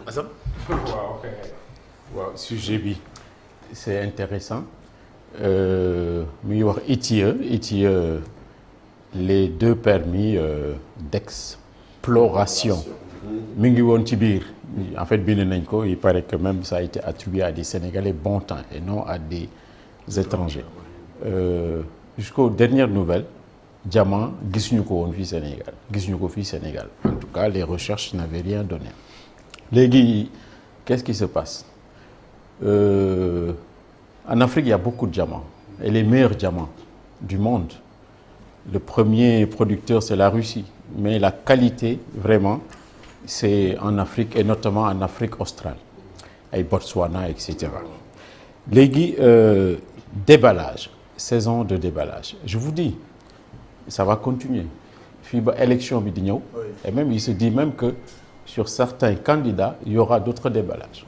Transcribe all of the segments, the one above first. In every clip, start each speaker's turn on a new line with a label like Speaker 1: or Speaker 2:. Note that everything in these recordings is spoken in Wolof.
Speaker 1: Assane.
Speaker 2: waaw sujet bi c'est intéressant mu ngi wax ITIE les 2 permis d'exploration mi ngi woon ci biir en fait bind nañ ko il paraît que même ça a été attribué à des Sénégalais bon temps et non à des étrangers jusqu'aux dernières nouvelles diamant gisuñu ko woon fii Sénégal en tout cas les recherches n'avaient rien donné léegi qu'est-ce qui se passe en Afrique il y a beaucoup de diamants et les meilleurs diamants du monde le premier producteur c'est la Russie mais la qualité vraiment c'est en Afrique et notamment en Afrique australe ay Botswana etc. léegi déballage saison de déballage je vous dis ça va continuer fii ba élection bi di ñëw et même il se dit même que sur certains candidats il y aura d'autres déballages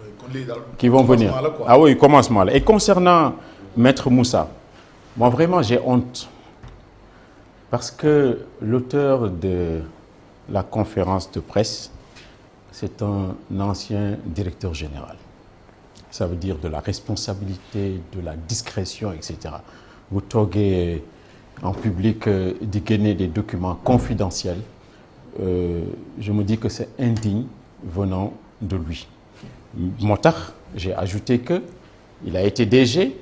Speaker 2: qui vont venir ah oui commencement là et concernant Maître Moussa moi vraiment j'ai honte parce que l'auteur de la conférence de presse c'est un ancien directeur général ça veut dire de la responsabilité de la discrétion etc. vous toogee en public di génne des documents confidentiels je me dis que c'est indigne venant de lui moo tax j'ai ajouté que il a été DG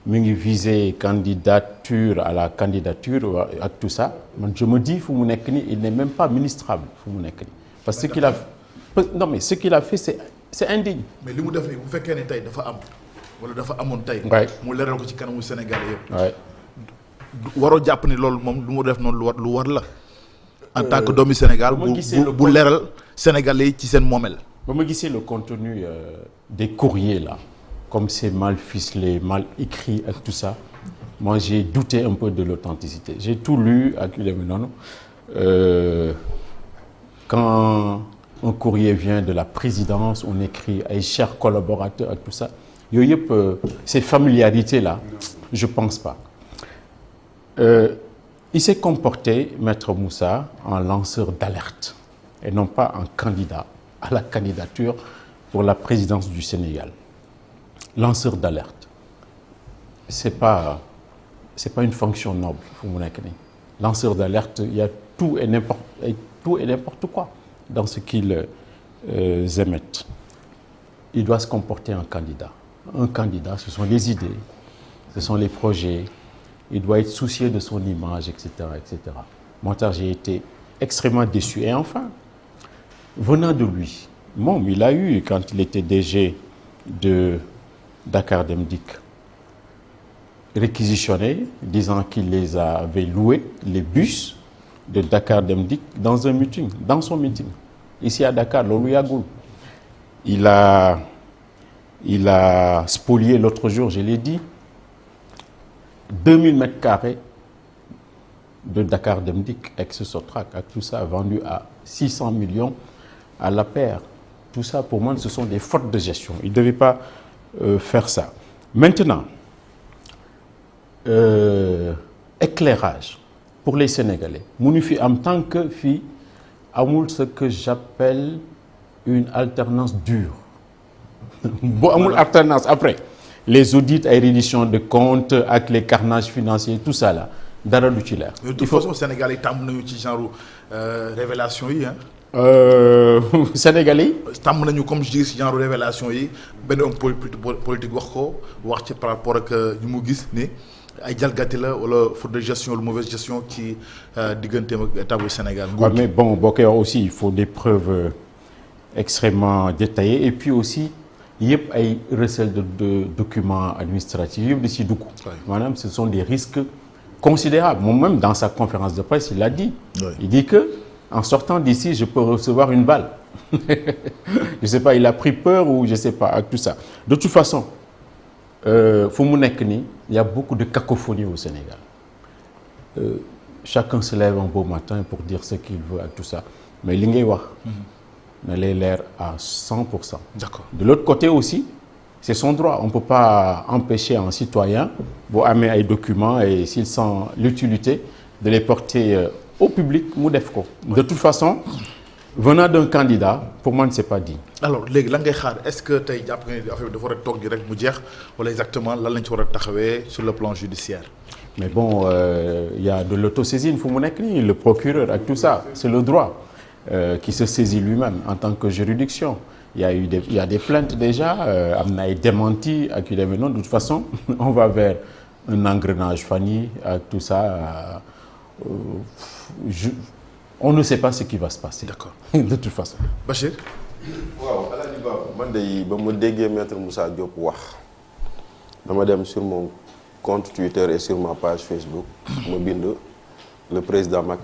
Speaker 2: mi ngi viser candidature à la candidature ak tout ça man je me dis fu mu nekk nii il n'est même pas ministrable fu mu nekk nii parce que ce qu'il a fait c'est indigne.
Speaker 1: mais li mu def nii bu fekkee ne tey dafa am wala dafa amoon tey. mu leeral ko ci kanamu Sénégal yëpp. waroo jàpp ni loolu moom lu mu def noonu lu war la. en tant que doomi Sénégal bu leeral Sénégalais yi ci seen moomel.
Speaker 2: ba ma gisee le contenu des courriers là comme c'est mal ficelé mal écrit ak tout ça moi j'ai douté un peu de l'authenticité j'ai tout lu ak yu demee noonu quand un courrier vient de la présidence on écrit ay chers collaborateurs ak tout ça yooyu yëpp ces familiarités là je pense pas il s'est comporté Maître Moussa en lanceur d'alerte et non pas en candidat à la candidature pour la présidence du Sénégal lanceur d'alerte c'est pas une fonction noble fu mu nekk nii lanceur d'alerte il y a tout et n'importe quoi dans ce qu'ils émettent il doit se comporter en candidat un candidat ce sont les idées ce sont les projets il doit être soucieux de son image etc. moo tax j'ai été extrêmement déçu et enfin venant de lui moom il a eu quand il était DG de Dakar Dem Dikk réquisitionné disant qu'il les avait loués les bus de Dakar Dem Dikk dans son meeting ici à Dakar loolu yàggul il a spolié l'autre jour je l'ai dit 2000 mètres carrés de Dakar Dem Dikk ex-Sotrac ak tout ça vendu à 600 millions à l'APR tout ça pour moi ce sont des fautes de gestion il ne devait pas faire ça maintenant éclairage pour les Sénégalais munu fi am tant que fii amul ce que j'appelle une alternance dure bu amul alternance après les audits ay reddition de comptes ak les carnages financiers tout ça là dara du ci leer.
Speaker 1: de toute façon Sénégal yi tàmm nañu ci genre révélation yi ah.
Speaker 2: Sénégalais yi.
Speaker 1: tàmm nañu comme je dis ci genre révélation yi benn homme politique wax ci par rapport ak ñu mu gis ni ay jalgati la wala faute de gestion wala mauvaise gestion ci digganteem ak état bu Sénégal.
Speaker 2: Ouais, mais bon boo koy wax aussi il faut des preuves extrêmement détaillées et puis aussi. yëpp ay recel de documents administratifs yëpp da ciy dugg maanaam ce sont des risques considérables moom même dans sa conférence de presse il l'a dit il dit que en sortant d'ici je peux recevoir une balle je sais pas il a pris peur ou je sais pas ak tout ça de toute façon fu mu nekk nii il y a beaucoup de cacophonie au Sénégal chacun se lève un beau matin pour dire ce qu'il veut ak tout ça mais li ngay wax na lay leer à 100%.
Speaker 1: D'accord.
Speaker 2: De l'autre côté aussi, c'est son droit. On ne peut pas empêcher un citoyen bu amee ay documents et s'il sent l'utilité de les porter au public mu def ko. De toute façon, venant d'un candidat pour moi c'est pas dit.
Speaker 1: alors léegi lan ngay xaar est-ce que tey jàpp nga ni affaire bi dafa war a toog ji rek mu jeex wala exactement lan lañ ci war a taxawee sur le plan judiciaire.
Speaker 2: mais bon il y a de l'autosaisine fu mu nekk nii le procureur ak tout ça c'est le droit qui se saisit lui-même en tant que juridiction. Il y a des plaintes déjà am na ay démentis ak yu demee noonu de toute façon on va vers un engrenage fan yi ak tout ça on ne sait pas ce qui va se passer.
Speaker 1: D'accord.
Speaker 2: De toute façon.
Speaker 1: Bachir.
Speaker 3: waaw Alaaji Ba man de ba ma déggee maître Moussa Diop wax dama dem sur mon compte Twitter et sur ma page Facebook ma bind le président Macky